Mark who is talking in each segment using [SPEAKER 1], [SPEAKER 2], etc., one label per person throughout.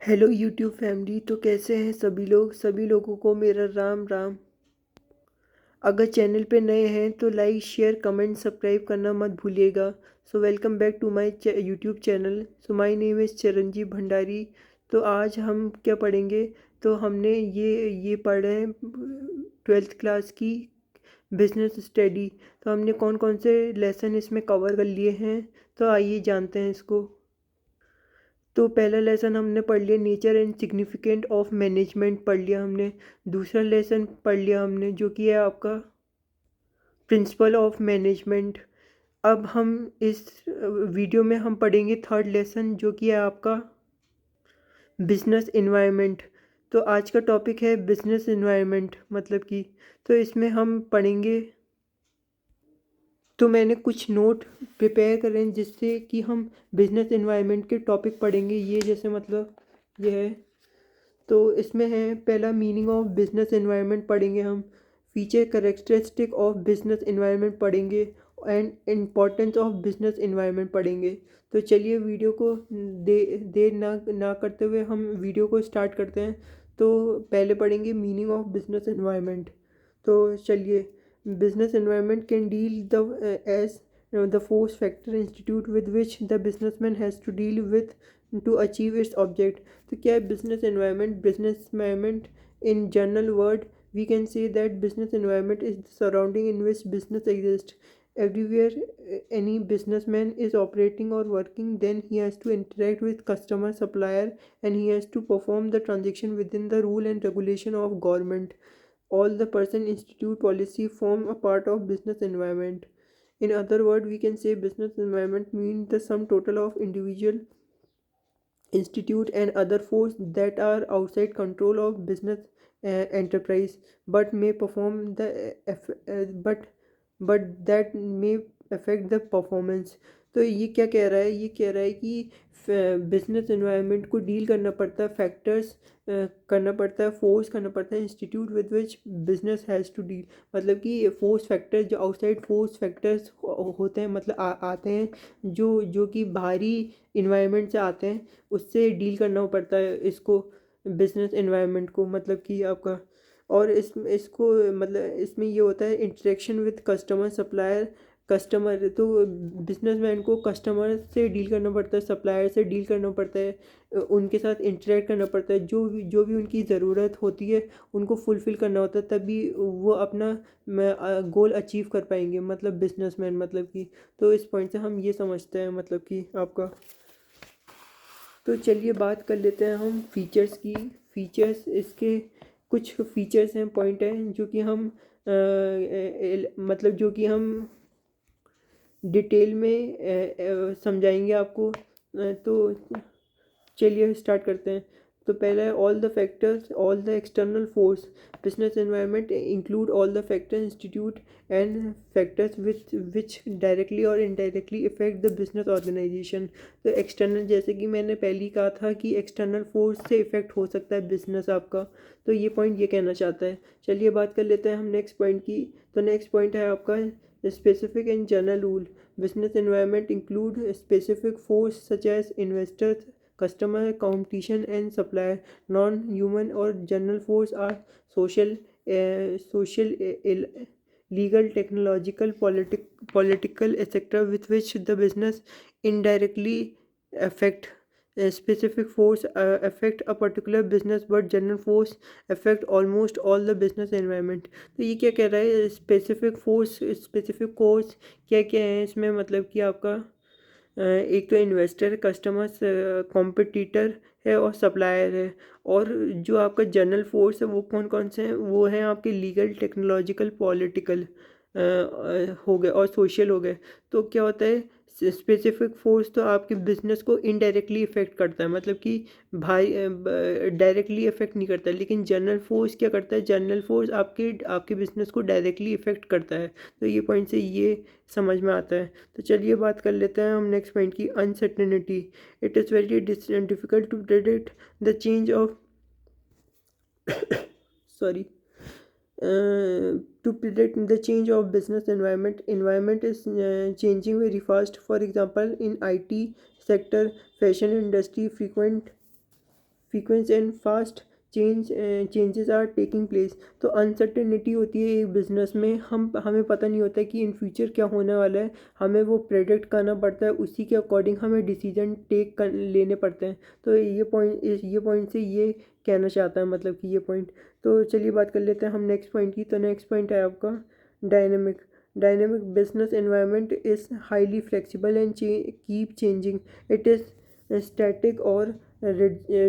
[SPEAKER 1] Hello YouTube family. तो कैसे हैं सभी लोगों को मेरा राम राम। अगर चैनल पे नए हैं तो लाइक शेयर कमेंट सब्सक्राइब करना मत भूलिएगा। So welcome back to my YouTube channel. So my name is Chiranjeev Bhandari. तो आज हम क्या पढ़ेंगे? तो हमने ये पढ़ रहे हैं 12th क्लास की बिजनेस स्टडी। तो हमने कौन कौन से लेसन इसमें कवर कर लिए हैं, तो आइए जानते हैं इसको। तो पहला लेसन हमने पढ़ लिया nature and significant of management पढ़ लिया हमने। दूसरा लेसन पढ़ लिया हमने जो कि है आपका प्रिंसिपल ऑफ मैनेजमेंट। अब हम इस वीडियो में हम पढ़ेंगे थर्ड लेसन जो कि है आपका बिजनेस इन्वायरमेंट। तो आज का टॉपिक है बिजनेस इन्वायरमेंट मतलब कि, तो इसमें हम पढ़ेंगे। तो मैंने कुछ नोट प्रिपेयर करे हैं जिससे कि हम बिजनेस इन्वायरमेंट के टॉपिक पढ़ेंगे। ये जैसे मतलब ये है। तो इसमें है पहला मीनिंग ऑफ बिजनेस एनवायरनमेंट पढ़ेंगे हम। Feature characteristic of business environment पढ़ेंगे and importance of business environment पढ़ेंगे। तो चलिए वीडियो को देर ना करते हुए हम वीडियो को स्टार्ट करते हैं। तो पहले पढ़ेंगे मीनिंग ऑफ बिजनेस एनवायरनमेंट। तो चलिए, business environment can deal the as the force factor institute with which the businessman has to deal with to achieve its object. तो क्या है business environment in general word we can say that business environment is the surrounding in which business exist everywhere any businessman is operating or working, then he has to interact with customer supplier and he has to perform the transaction within the rule and regulation of government. All the person institute policy form a part of business environment. In other words, we can say business environment means the sum total of individual institute and other force that are outside control of business enterprise but may perform the but that may affect the performance. तो ये क्या कह रहा है? ये कह रहा है कि बिजनेस एनवायरनमेंट को डील करना पड़ता है, फैक्टर्स करना पड़ता है, फोर्स करना पड़ता है institute with which business has to deal. मतलब कि फोर्स फैक्टर जो आउटसाइड फोर्स फैक्टर्स होते हैं, मतलब आते हैं जो कि बाहरी इन्वायरमेंट से आते हैं, उससे डील करना पड़ता है इसको, बिजनेस एनवायरनमेंट को। मतलब कि आपका और इसको मतलब इसमें ये होता है interaction with customer supplier. Customer तो बिजनेसमैन को कस्टमर से डील करना पड़ता है, सप्लायर से डील करना पड़ता है, उनके साथ इंटरेक्ट करना पड़ता है। जो भी उनकी ज़रूरत होती है उनको फुलफ़िल करना होता है, तभी वो अपना गोल अचीव कर पाएंगे, मतलब बिजनेसमैन मतलब कि। तो इस पॉइंट से हम ये समझते हैं मतलब कि आपका। तो चलिए बात कर लेते हैं हम फीचर्स की। फीचर्स इसके कुछ फीचर्स हैं, पॉइंट हैं जो कि हम मतलब जो कि हम डिटेल में समझाएंगे आपको। तो चलिए स्टार्ट करते हैं। तो पहला है all the factors all the external force. Business environment include all the factor institute and factors which directly और indirectly affect the business organization. तो एक्सटर्नल, जैसे कि मैंने पहले ही कहा था कि एक्सटर्नल फोर्स से इफेक्ट हो सकता है बिजनेस आपका। तो ये पॉइंट ये कहना चाहता है। चलिए बात कर लेते हैं हम नेक्स्ट पॉइंट की। तो नेक्स्ट पॉइंट है आपका specific and general rule. Business environment include specific force such as investors, customer, competition and supplier. Non-human or general force are social, legal, technological, political, etc., with which the business indirectly affect. A specific force affect a particular business, but general force affect almost all the business environment. तो ये क्या कह रहा है? Specific force, specific course क्या क्या है इसमें? मतलब कि आपका एक तो इन्वेस्टर, कस्टमर्स, कॉम्पिटिटर है और सप्लायर है। और जो आपका जनरल फोर्स है वो कौन कौन से हैं? वो हैं आपके लीगल, टेक्नोलॉजिकल, पॉलिटिकल हो गए और सोशल हो गए। तो क्या होता है? स्पेसिफिक फोर्स तो आपके बिजनेस को इनडायरेक्टली इफेक्ट करता है, मतलब कि भाई डायरेक्टली इफेक्ट नहीं करता है, लेकिन जनरल फोर्स क्या करता है? जनरल फोर्स आपके आपके बिजनेस को डायरेक्टली इफेक्ट करता है। तो ये पॉइंट से ये समझ में आता है। तो चलिए बात कर लेते हैं हम नेक्स्ट पॉइंट की, uncertainty. It is very difficult to predict the change of sorry to predict the change of business environment is changing very fast. For example, in IT sector, fashion industry, frequent and fast changes are taking place. तो uncertainty होती है एक business में, हमें पता नहीं होता कि इन फ्यूचर क्या होने वाला है, हमें वो प्रेडिक्ट करना पड़ता है, उसी के अकॉर्डिंग हमें डिसीजन लेने पड़ते हैं। तो ये पॉइंट से ये कहना चाहता है, मतलब कि ये पॉइंट। तो चलिए बात कर लेते हैं हम नेक्स्ट पॉइंट की। तो नेक्स्ट पॉइंट है आपका dynamic. Dynamic business environment is highly flexible and keep changing. It is static or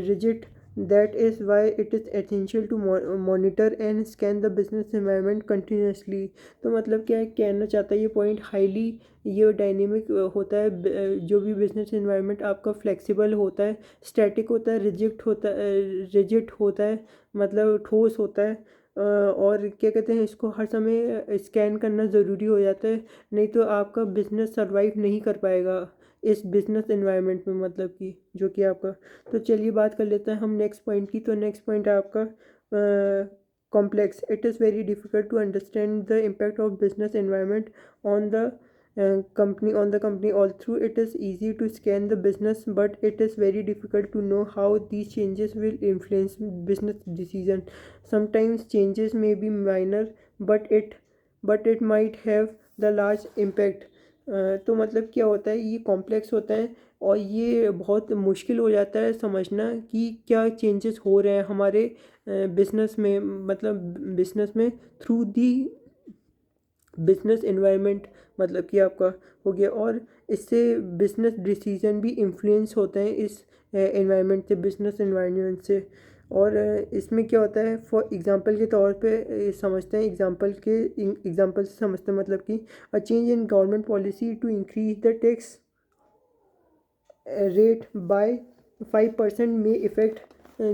[SPEAKER 1] rigid. That is why it is essential to monitor and scan the business environment continuously। तो मतलब क्या है, कहना चाहता है ये पॉइंट, हाईली ये dynamic होता है, जो भी बिजनेस इन्वायरमेंट आपका फ्लेक्सिबल होता है, स्टैटिक होता है, रिजिड होता है, मतलब ठोस होता है, और क्या कहते हैं इसको, हर समय स्कैन करना ज़रूरी हो जाता है, नहीं तो आपका बिजनेस सरवाइव नहीं कर पाएगा इस बिजनेस एनवायरनमेंट में, मतलब कि जो कि आपका। तो चलिए बात कर लेते हैं हम नेक्स्ट पॉइंट की। तो नेक्स्ट पॉइंट है आपका complex. It is very difficult to understand the impact of business environment on the company. All through it is easy to scan the business, but it is very difficult to know how these changes will influence business decision. Sometimes changes may be minor, but it might have the large impact। तो मतलब क्या होता है, ये complex होता है और ये बहुत मुश्किल हो जाता है समझना कि क्या चेंजेस हो रहे हैं हमारे बिजनेस में, मतलब बिजनेस में थ्रू दी बिजनेस एनवायरनमेंट, मतलब कि आपका हो गया। और इससे बिजनेस डिसीजन भी इन्फ्लुएंस होते हैं इस एनवायरनमेंट से, बिजनेस एनवायरनमेंट से। और इसमें क्या होता है, फॉर एग्जांपल के तौर पे समझते हैं, एग्जांपल से समझते हैं, मतलब कि a change in government policy to increase the tax rate by 5% may affect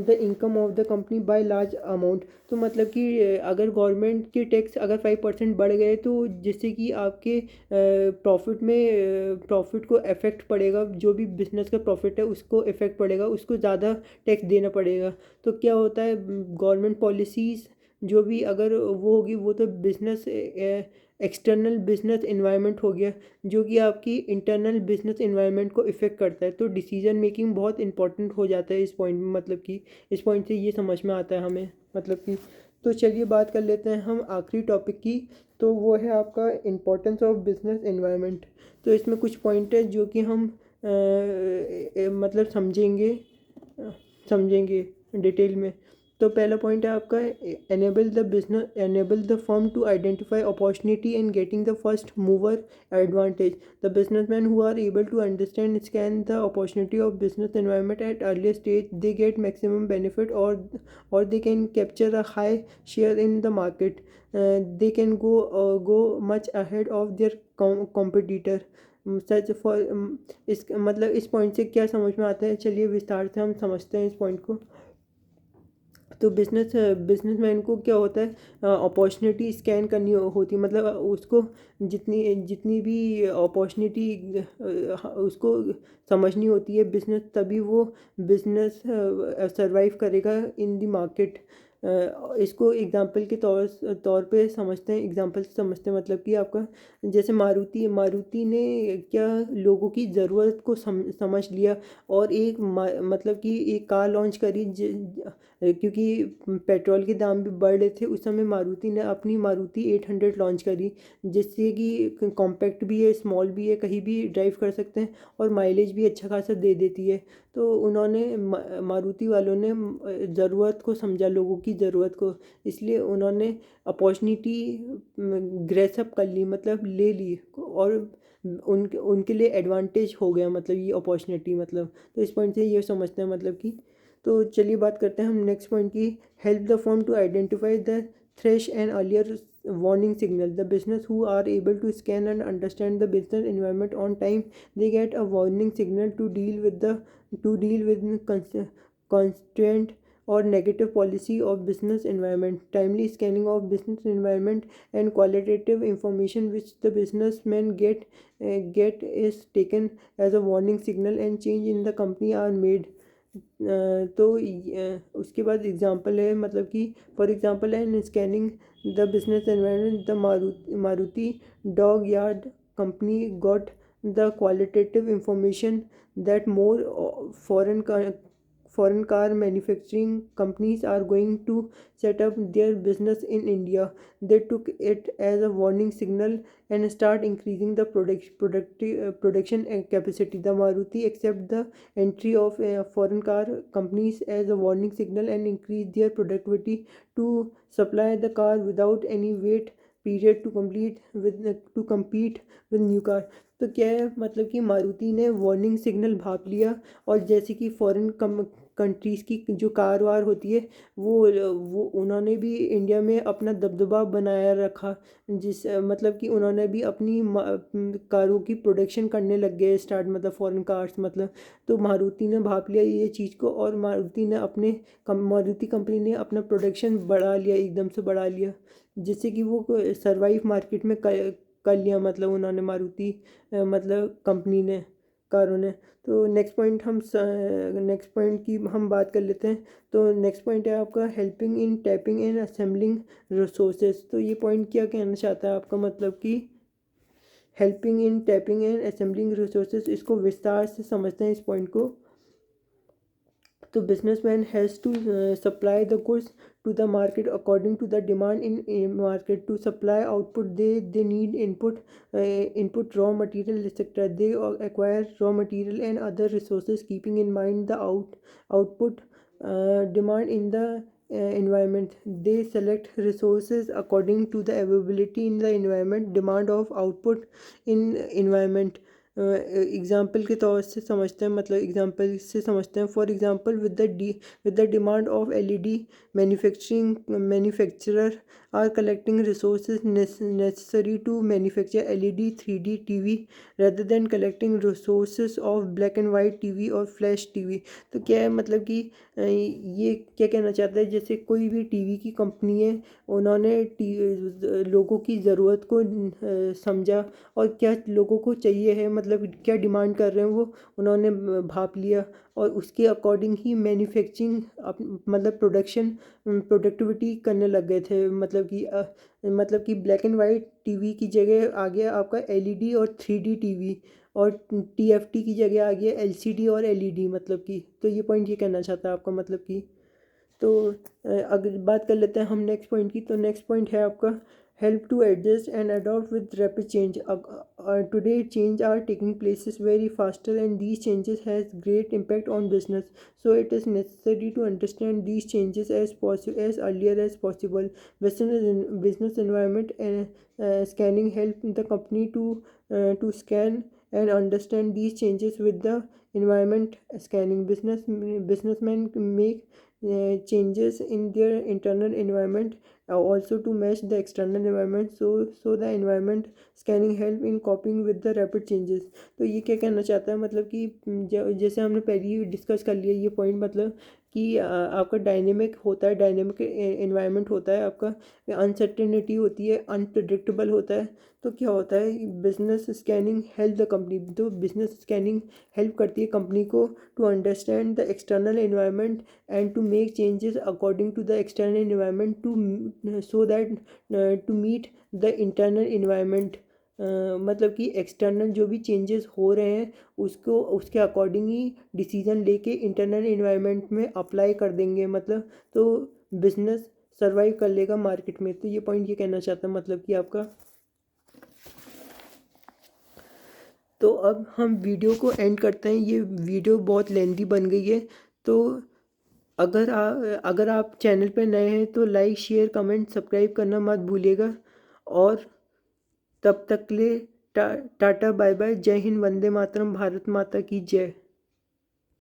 [SPEAKER 1] the income of the company by large amount। तो मतलब कि अगर गवर्नमेंट के टैक्स अगर 5% बढ़ गए, तो जिससे कि आपके प्रॉफिट में प्रॉफिट को इफ़ेक्ट पड़ेगा, जो भी बिजनेस का प्रॉफिट है उसको इफ़ेक्ट पड़ेगा, उसको ज़्यादा टैक्स देना पड़ेगा। तो क्या होता है, गवर्नमेंट पॉलिसीज़ जो भी अगर वो होगी, वो तो बिजनेस एक्सटर्नल बिजनेस इन्वायरमेंट हो गया, जो कि आपकी इंटरनल बिजनेस इन्वायरमेंट को इफ़ेक्ट करता है। तो डिसीजन मेकिंग बहुत इंपॉर्टेंट हो जाता है इस पॉइंट में, मतलब कि इस पॉइंट से ये समझ में आता है हमें, मतलब कि। तो चलिए बात कर लेते हैं हम आखिरी टॉपिक की। तो वो है आपका इम्पोर्टेंस ऑफ बिजनेस इन्वायरमेंट। तो इसमें कुछ पॉइंट है जो कि हम मतलब समझेंगे डिटेल में। तो पहला पॉइंट है आपका enable the firm to identify opportunity and getting the first mover advantage. The businessman who are able to understand scan the opportunity of business environment at earlier stage, they get maximum benefit, और they can capture a high share in the market. They can go much ahead of their competitor. Such for इस मतलब इस point से क्या समझ में आता है, चलिए विस्तार से हम समझते हैं इस पॉइंट को। तो बिजनेसमैन को क्या होता है, अपॉर्चुनिटी स्कैन करनी होती है, मतलब उसको जितनी जितनी भी अपॉर्चुनिटी उसको समझनी होती है बिजनेस, तभी वो बिजनेस सरवाइव करेगा इन द मार्केट। इसको एग्जांपल के तौर पे समझते हैं, एग्जांपल से समझते हैं, मतलब कि आपका जैसे मारुति ने क्या लोगों की ज़रूरत को समझ लिया, और मतलब कि एक कार लॉन्च करी, क्योंकि पेट्रोल के दाम भी बढ़ रहे थे उस समय, मारुति ने अपनी मारुति 800 लॉन्च करी, जिससे कि कॉम्पैक्ट भी है, स्मॉल भी है, कहीं भी ड्राइव कर सकते हैं, और माइलेज भी अच्छा खासा दे देती है। तो उन्होंने मारुति वालों ने ज़रूरत को समझा, लोगों की ज़रूरत को, इसलिए उन्होंने अपॉर्चुनिटी ग्रेसअप कर ली, मतलब ले ली, और उनके उनके लिए एडवांटेज हो गया, मतलब ये अपॉर्चुनिटी, मतलब। तो इस पॉइंट से ये समझते हैं, मतलब कि। तो चलिए बात करते हैं हम नेक्स्ट पॉइंट की। Help the firm to identify the threats and earlier warning signal। The business who are able to scan and understand the business environment on time, they get a warning signal to deal with constant or negative policy of business environment। Timely scanning of business environment and qualitative information which the businessmen get is taken as a warning signal, and change in the company are made। तो उसके बाद example है, मतलब कि for example an scanning the business environment, the Maruti डॉग यार्ड company got the qualitative information that more foreign foreign car manufacturing companies are going to set up their business in India. They took it as a warning signal and start increasing the production capacity. The Maruti accept the entry of foreign car companies as a warning signal and increase their productivity to supply the car without any wait period to compete with new car. तो क्या है मतलब कि मारुति ने warning signal भाप लिया, और जैसे कि फॉरेन कंट्रीज़ की जो कार वार होती है वो उन्होंने भी इंडिया में अपना दबदबा बनाया रखा, जिस मतलब कि उन्होंने भी अपनी कारों की प्रोडक्शन करने लग गए स्टार्ट, मतलब फॉरेन कार्स मतलब। तो मारुति ने भाप लिया ये चीज़ को, और मारुति कंपनी ने अपना प्रोडक्शन बढ़ा लिया, एकदम से बढ़ा लिया, जिससे कि वो सर्वाइव मार्केट में कर लिया, मतलब उन्होंने मारुति मतलब कंपनी ने, कारों ने। तो नेक्स्ट पॉइंट की हम बात कर लेते हैं। तो नेक्स्ट पॉइंट है आपका helping in tapping and assembling resources. तो ये पॉइंट क्या कहना चाहता है आपका, मतलब कि helping in tapping and assembling resources, इसको विस्तार से समझते हैं इस पॉइंट को। तो businessman has to supply the goods to the market according to the demand in market. To supply output they need input raw material, etc. They acquire raw material and other resources keeping in mind the output demand in the environment. They select resources according to the availability in the environment, demand of output in environment. Example के तौर से समझते हैं, मतलब example से समझते हैं। For example with the demand of LED manufacturer are collecting resources necessary to manufacture LED 3D TV rather than collecting resources of black and white TV और फ्लैश टीवी। तो क्या है मतलब कि ये क्या कहना चाहता है, जैसे कोई भी टीवी की कंपनी है, उन्होंने लोगों की ज़रूरत को समझा, और क्या लोगों को चाहिए है, मतलब क्या डिमांड कर रहे हैं वो उन्होंने भाप लिया, और उसके अकॉर्डिंग ही मैन्युफैक्चरिंग मतलब प्रोडक्टिविटी करने लग गए थे। मतलब कि ब्लैक एंड वाइट टीवी की जगह आ गया आपका एलईडी और 3D टीवी, और टीएफटी की जगह आ गया एलसीडी और एलईडी, मतलब कि। तो ये पॉइंट ये कहना चाहता है आपका, मतलब कि। तो अगर बात कर लेते हैं हम नेक्स्ट पॉइंट की। तो नेक्स्ट पॉइंट है आपका help to adjust and adopt with rapid change. Today change are taking places very faster, and these changes has great impact on business, so it is necessary to understand these changes as earlier as possible. Business environment scanning help the company to scan and understand these changes with the environment scanning. Businessmen make changes in their internal environment also to match the external environment, so the environment scanning help in coping with the rapid changes. तो ये क्या कहना चाहता है, मतलब कि जैसे हमने पहले ही डिस्कस कर लिया ये पॉइंट, मतलब कि आपका डायनेमिक होता है, डायनेमिक एनवायरनमेंट होता है आपका, अनसर्टेनिटी होती है, अनप्रडिक्टेबल होता है। तो क्या होता है, business scanning help the company, तो बिजनेस स्कैनिंग हेल्प करती है कंपनी को to understand the external environment and to make changes according to the external environment so that to meet the internal environment. मतलब कि एक्सटर्नल जो भी changes हो रहे हैं उसके अकॉर्डिंग ही डिसीजन लेके इंटरनल इन्वायरमेंट में अप्लाई कर देंगे, मतलब तो बिजनेस सर्वाइव कर लेगा मार्केट में। तो ये पॉइंट ये कहना चाहता है, मतलब कि आपका। तो अब हम वीडियो को एंड करते हैं, ये वीडियो बहुत लेंदी बन गई है। तो अगर आप चैनल पर नए हैं तो लाइक शेयर कमेंट सब्सक्राइब करना मत भूलिएगा। और तब तक के लिए टाटा बाय बाय, जय हिंद, वंदे मातरम, भारत माता की जय।